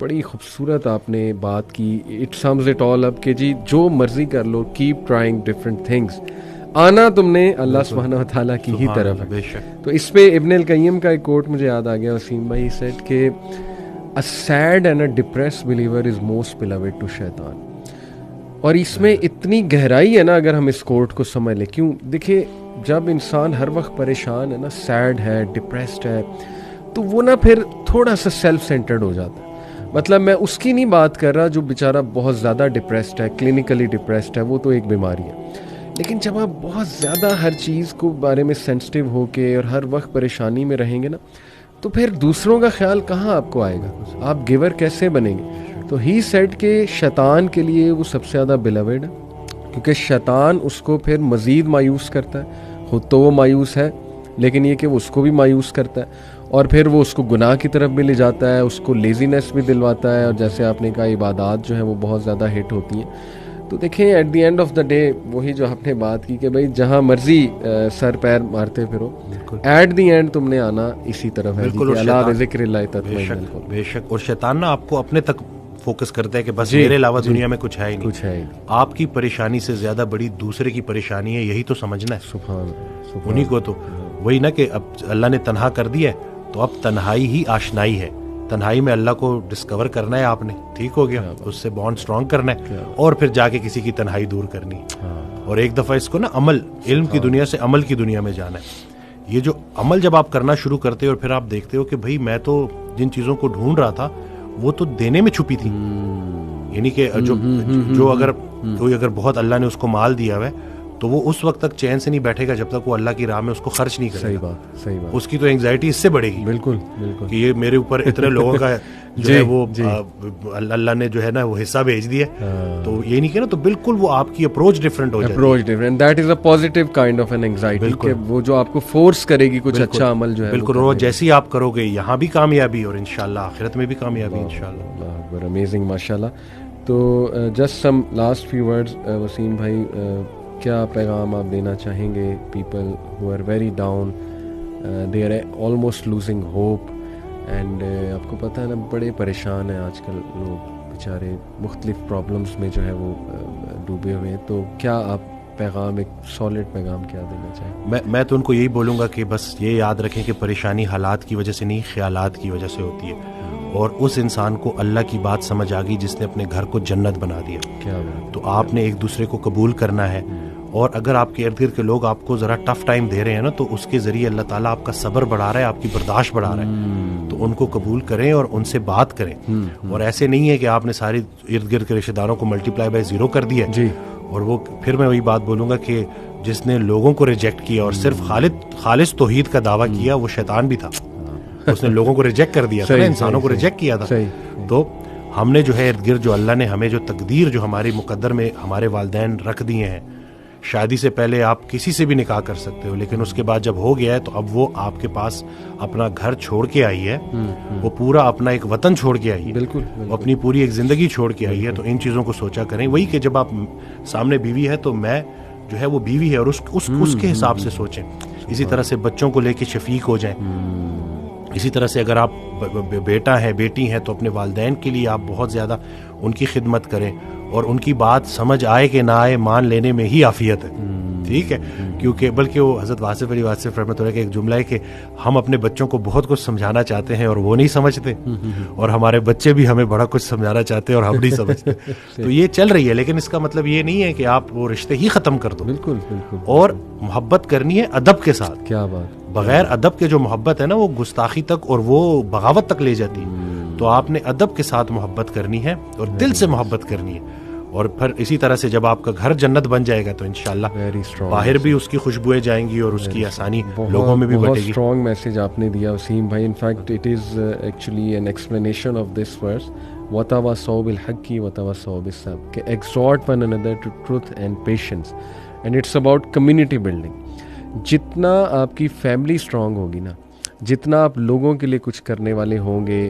बड़ी खूबसूरत आपने बात की. It sums it all up कि जी जो मर्जी कर लो, कीप ट्राइंग डिफरेंट थिंग्स. आना तुमने अल्लाह सुब्हानहू व तआला की ही तरफ है. तो इस पे इब्न अल कय्यम का एक कोट मुझे याद आ गया वसीम भाई. सेड कि a sad and a depressed believer is most beloved to शैतान. और इसमें इतनी गहराई है ना, अगर हम इस कोट को समझ लें. क्यों? देखिए, जब इंसान हर वक्त परेशान है ना, सैड है, डिप्रेस्ड है, तो वो ना फिर थोड़ा सा सेल्फ सेंटर्ड हो जाता है. मतलब मैं उसकी नहीं बात कर रहा जो बेचारा बहुत ज़्यादा डिप्रेस्ड है, क्लिनिकली डिप्रेस्ड है, वो तो एक बीमारी है. लेकिन जब आप बहुत ज़्यादा हर चीज़ को बारे में सेंसिटिव होके और हर वक्त परेशानी में रहेंगे ना, तो फिर दूसरों का ख्याल कहाँ आपको आएगा? आप गिवर कैसे बनेंगे? तो ही सेड के शैतान के लिए वो सबसे ज़्यादा बिलवेड है, क्योंकि शैतान उसको फिर मज़ीद मायूस करता है. खुद तो वो मायूस है, लेकिन ये कि वो उसको भी मायूस करता है, और फिर वो उसको गुनाह की तरफ भी ले जाता है, उसको लेजीनेस भी दिलवाता है. और जैसे आपने कहा, इबादत जो है वो बहुत ज़्यादा हिट होती हैं. तो देखें, at the end of the day वही जो आपने बात की कि भाई जहाँ मर्जी सर पैर मारते फिरो, एट द एंड तुमने आना इसी तरफ है. बेशक. और शैतान ना आपको अपने तक फोकस करता है कि बस मेरे अलावा दुनिया में कुछ है ही नहीं. आपकी परेशानी से ज्यादा बड़ी दूसरे की परेशानी है, यही तो समझना है. सुभान उन्हीं को तो वही ना कि अब अल्लाह ने तन्हा कर दिया है, तो अब तन्हाई ही आशनाई है. तन्हाई में अल्लाह को डिस्कवर करना है आपने, ठीक हो गया, उससे बॉन्ड स्ट्रॉन्ग करना है, और फिर जाके किसी की तन्हाई दूर करनी है. और एक दफा इसको ना अमल, इल्म की दुनिया से अमल की दुनिया में जाना है. ये जो अमल जब आप करना शुरू करते हो और फिर आप देखते हो कि भाई मैं तो जिन चीजों को ढूंढ रहा था वो तो देने में छुपी थी. यानी कि जो अगर कोई अगर बहुत अल्लाह ने उसको माल दिया हुआ है, तो वो उस वक्त तक चैन से नहीं बैठेगा जब तक वो अल्लाह की राह में उसको खर्च नहीं करेगा. सही बात. उसकी तो एंग्जाइटी इससे बढ़ेगी. बिल्कुल कि ये मेरे ऊपर इतने लोगों का जो है वो अल्लाह ने जो है ना वो हिस्सा भेज दिया. तो ये नहीं कि ना, तो बिल्कुल वो आपकी अप्रोच डिफरेंट हो जाती है. That is a positive kind of an anxiety, कि वो जो आपको फोर्स करेगी कुछ अच्छा अमल जो है. बिल्कुल. और जैसे ही आप करोगे यहाँ भी कामयाबी, और इंशाल्लाह आखिरत में भी कामयाबी इंशाल्लाह. अमेजिंग, माशाल्लाह. तो just some last few words Wasim भाई, क्या पैगाम आप देना चाहेंगे people who are very down, they are almost losing hope, and आपको पता है ना, बड़े परेशान हैं आजकल लोग बेचारे, मुख्तलिफ प्रॉब्लम्स में जो है वो डूबे हुए हैं. तो क्या आप पैगाम, एक सॉलिड पैगाम क्या देना चाहें? मैं तो उनको यही बोलूँगा कि बस ये याद रखें कि परेशानी हालात की वजह से नहीं, ख्यालात की वजह से होती है. और उस इंसान को अल्लाह की बात समझ आ गई जिसने अपने घर को जन्नत बना दिया. क्या बात. तो आपने एक दूसरे को कबूल करना है. और अगर आपके इर्द गिर्द के लोग आपको ज़रा टफ टाइम दे रहे हैं ना, तो उसके ज़रिए अल्लाह ताला आपका सब्र बढ़ा रहा है, आपकी बर्दाश्त बढ़ा रहा है. तो उनको कबूल करें और उनसे बात करें. और ऐसे नहीं है कि आपने सारी इर्द गिर्द के रिश्तेदारों को मल्टीप्लाई बाय 0 कर दिया जी. और वो फिर मैं वही बात बोलूँगा कि जिसने लोगों को रिजेक्ट किया और सिर्फ खालिस तौहीद का दावा किया, वो शैतान भी था. उसने लोगों को रिजेक्ट कर दिया था, इंसानों को रिजेक्ट किया था. तो हमने जो है इर्द गिर्द जो अल्लाह ने हमें जो तकदीर जो हमारी मुकद्दर में हमारे वालिदैन रख दिए हैं, शादी से पहले आप किसी से भी निकाह कर सकते हो, लेकिन उसके बाद जब हो गया है तो अब वो आपके पास अपना घर छोड़ के आई है, वो पूरा अपना एक वतन छोड़ के आई है. बिल्कुल. वो अपनी पूरी एक जिंदगी छोड़ के आई है. तो इन चीज़ों को सोचा करें. वही कि जब आप सामने बीवी है तो मैं जो है वो बीवी है, और उसके हिसाब से सोचें. इसी तरह से बच्चों को लेके शफीक हो जाएं. इसी तरह से अगर आप बेटा है, बेटी हैं, तो अपने वालिदैन के लिए आप बहुत ज़्यादा उनकी खिदमत करें, और उनकी बात समझ आए कि ना आए, मान लेने में ही आफियत है. ठीक है. क्योंकि बल्कि वो हज़रत वासिफ़ अली वासिफ़ रहमतुल्लाह का एक जुमला है कि हम अपने बच्चों को बहुत कुछ समझाना चाहते हैं और वो नहीं समझते, और हमारे बच्चे भी हमें बड़ा कुछ समझाना चाहते हैं और हम नहीं समझते. तो ये चल रही है, लेकिन इसका मतलब ये नहीं है कि आप वो रिश्ते ही ख़त्म कर दो. बिल्कुल. और मोहब्बत करनी है अदब के साथ. क्या बात. बगैर अदब के जो मोहब्बत है ना, वो गुस्ताखी तक और वो बगावत तक ले जाती है. तो आपने अदब के साथ मोहब्बत करनी है और दिल से मोहब्बत करनी है. और फिर इसी तरह से जब आपका घर जन्नत बन जाएगा तो इंशाल्लाह बाहर भी उसकी खुशबुएं जाएंगी और उसकी आसानी लोगों में भी बढ़ेगी. बहुत स्ट्रॉन्ग मैसेज आपने दिया वसीम भाई. In fact it is actually an explanation of this verse, वतवासौ बिल हक़्क़ि वतवासौ बिस सब्र, कि exhort one another to truth and patience, and it's about community building. जितना आपकी फैमिली स्ट्रॉन्ग होगी ना, जितना आप लोगों के लिए कुछ करने वाले होंगे,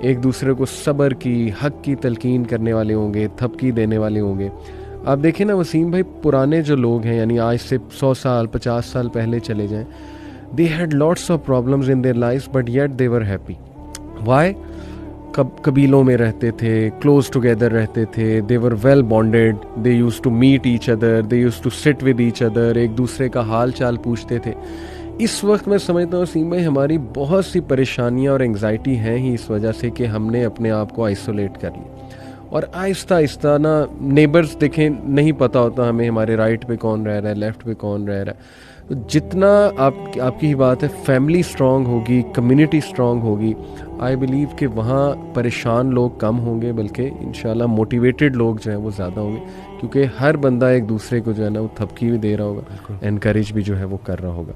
एक दूसरे को सब्र की, हक की तलकीन करने वाले होंगे, थपकी देने वाले होंगे. आप देखें ना वसीम भाई, पुराने जो लोग हैं, यानी आज से 100 साल 50 साल पहले चले जाएं, they had lots of problems in their life but yet they were happy. Why? कबीलों में रहते थे, क्लोज टुगेदर रहते थे, they were well bonded, they used to meet each other, they used to sit with each other, एक दूसरे का हाल चाल पूछते थे। इस वक्त मैं समझता हूँ सीम भाई हमारी बहुत सी परेशानियाँ और एंग्जाइटी हैं ही इस वजह से कि हमने अपने आप को आइसोलेट कर लिया, और आहिस्ता आहिस्ता ना नेबर्स देखें, नहीं पता होता हमें हमारे राइट पे कौन रह रहा है, लेफ़्ट पे कौन रह रहा है। तो जितना आपकी ही बात है, फैमिली स्ट्रांग होगी, कम्युनिटी स्ट्रांग होगी, आई बिलीव कि वहाँ परेशान लोग कम होंगे, बल्कि इंशाल्लाह मोटिवेटेड लोग जो हैं वो ज़्यादा होंगे, क्योंकि हर बंदा एक दूसरे को जो है ना वो थपकी भी दे रहा होगा, एनकरेज भी जो है वो कर रहा होगा।